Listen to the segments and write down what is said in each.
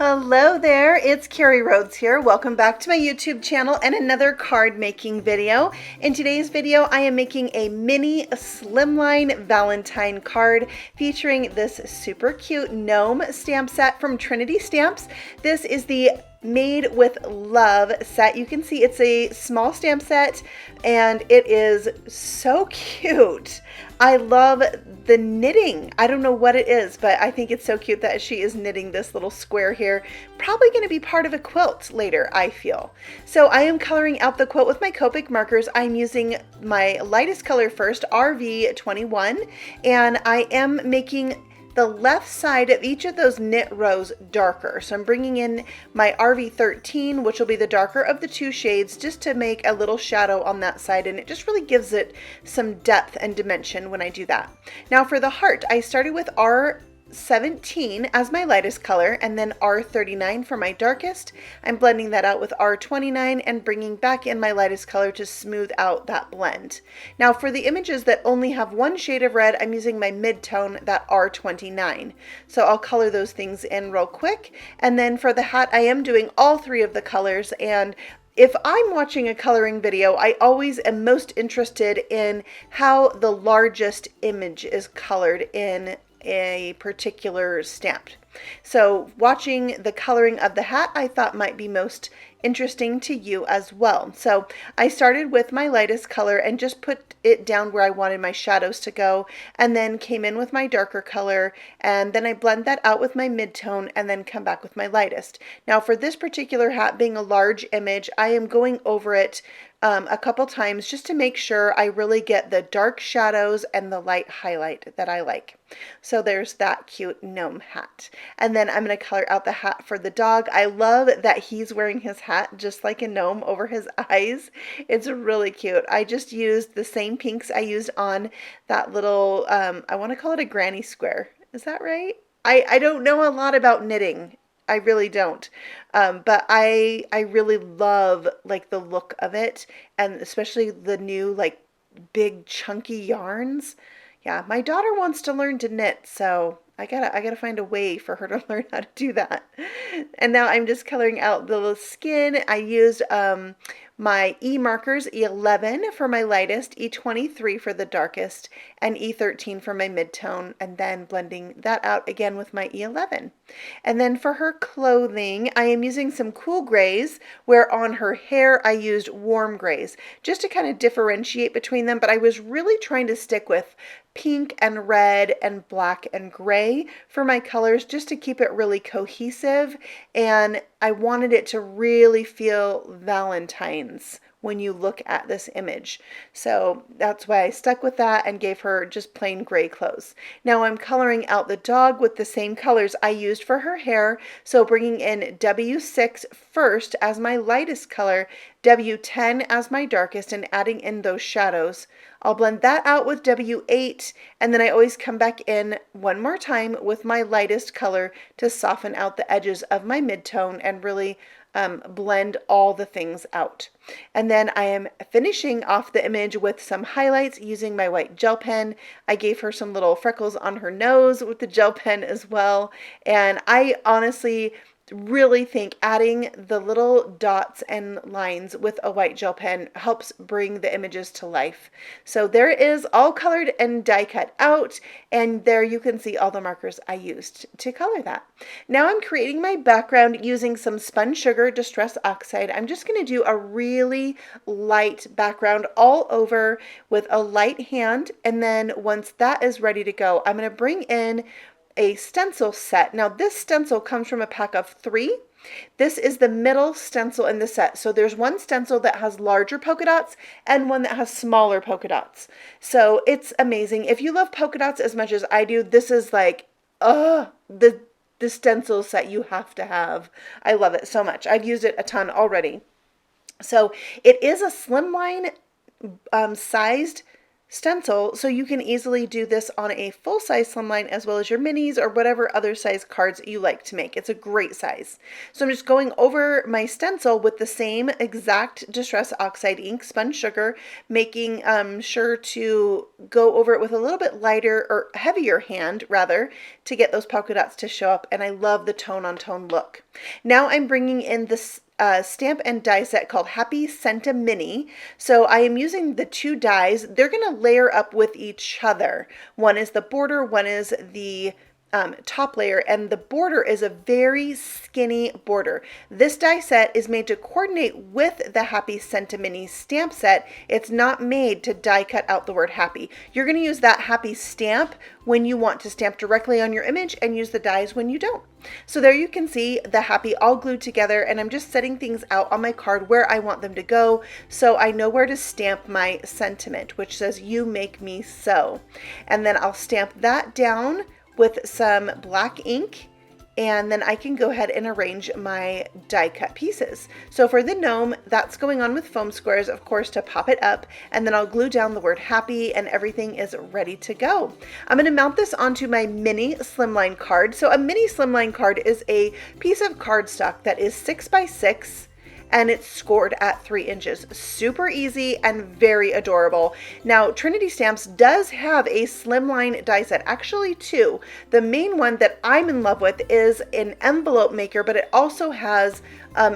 Hello there, it's Carrie Rhodes here. Welcome back to my YouTube channel and another card making video. In today's video, I am making a mini slimline Valentine card featuring this super cute gnome stamp set from Trinity Stamps. This is the Made with Love set. You can see it's a small stamp set and it is so cute. I love the knitting. I don't know what it is, but I think it's so cute that she is knitting this little square here. Probably going to be part of a quilt later, I feel. So I am coloring out the quilt with my Copic markers. I'm using my lightest color first, RV21, and I am making the left side of each of those knit rows darker. So I'm bringing in my RV13, which will be the darker of the two shades, just to make a little shadow on that side, and it just really gives it some depth and dimension when I do that. Now for the heart, I started with R17 as my lightest color and then R39 for my darkest. I'm blending that out with R29 and bringing back in my lightest color to smooth out that blend. Now for the images that only have one shade of red, I'm using my mid-tone, that R29. So I'll color those things in real quick. And then for the hat, I am doing all three of the colors, and if I'm watching a coloring video, I always am most interested in how the largest image is colored in a particular stamp. So watching the coloring of the hat I thought might be most interesting to you as well. So I started with my lightest color and just put it down where I wanted my shadows to go, and then came in with my darker color, and then I blend that out with my mid-tone and then come back with my lightest. Now for this particular hat, being a large image, I am going over it a couple times just to make sure I really get the dark shadows and the light highlight that I like. So there's that cute gnome hat. And then I'm going to color out the hat for the dog. I love that he's wearing his hat just like a gnome over his eyes. It's really cute. I just used the same pinks I used on that little, I want to call it a granny square. Is that right? I don't know a lot about knitting. I really don't. But I really love like the look of it, and especially the new like big chunky yarns. Yeah, my daughter wants to learn to knit, so I gotta find a way for her to learn how to do that. And now I'm just coloring out the little skin. I used my E markers, E11 for my lightest, E23 for the darkest, and E13 for my mid-tone, and then blending that out again with my E11. And then for her clothing, I am using some cool grays, where on her hair I used warm grays, just to kind of differentiate between them, but I was really trying to stick with pink and red and black and gray for my colors, just to keep it really cohesive, and I wanted it to really feel Valentine's when you look at this image. So that's why I stuck with that and gave her just plain gray clothes. Now I'm coloring out the dog with the same colors I used for her hair, so bringing in W6 first as my lightest color, W10 as my darkest, and adding in those shadows. I'll blend that out with W8, and then I always come back in one more time with my lightest color to soften out the edges of my mid-tone and really blend all the things out. And then I am finishing off the image with some highlights using my white gel pen. I gave her some little freckles on her nose with the gel pen as well, and I honestly really think adding the little dots and lines with a white gel pen helps bring the images to life. So there it is, all colored and die cut out, and there you can see all the markers I used to color that. Now I'm creating my background using some Spun Sugar Distress Oxide. I'm just going to do a really light background all over with a light hand, and then once that is ready to go, I'm going to bring in a stencil set. Now this stencil comes from a pack of 3. This is the middle stencil in the set. So there's one stencil that has larger polka dots and one that has smaller polka dots. So it's amazing. If you love polka dots as much as I do, this is like, the stencil set you have to have. I love it so much. I've used it a ton already. So it is a slimline sized stencil, so you can easily do this on a full-size slimline as well as your minis or whatever other size cards you like to make. It's a great size. So I'm just going over my stencil with the same exact Distress Oxide ink, spun sugar, making sure to go over it with a little bit lighter or heavier hand rather to get those polka dots to show up, and I love the tone-on-tone look. Now I'm bringing in this stamp and die set called Happy Senti-mini. So I am using the two dies. They're going to layer up with each other. One is the border, one is the top layer, and the border is a very skinny border. This die set is made to coordinate with the Happy Senti-mini stamp set. It's not made to die cut out the word happy. You're going to use that happy stamp when you want to stamp directly on your image and use the dies when you don't. So there you can see the happy all glued together, and I'm just setting things out on my card where I want them to go so I know where to stamp my sentiment, which says "You make me so." And then I'll stamp that down with some black ink, and then I can go ahead and arrange my die cut pieces. So for the gnome, that's going on with foam squares, of course, to pop it up, and then I'll glue down the word happy and everything is ready to go. I'm going to mount this onto my mini slimline card. So a mini slimline card is a piece of cardstock that is 6 by 6 and it's scored at 3 inches. Super easy and very adorable. Now, Trinity Stamps does have a slimline die set, actually two. The main one that I'm in love with is an envelope maker, but it also has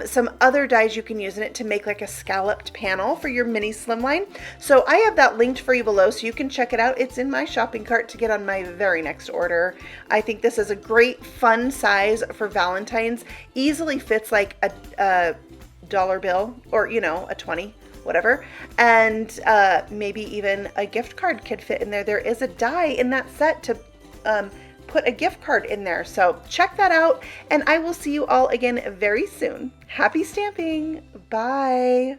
some other dies you can use in it to make like a scalloped panel for your mini slimline. So I have that linked for you below so you can check it out. It's in my shopping cart to get on my very next order. I think this is a great fun size for Valentine's. Easily fits like a dollar bill, or you know, a 20, whatever, and maybe even a gift card could fit in there. There is a die in that set to put a gift card in there, so check that out, and I will see you all again very soon. Happy stamping. Bye.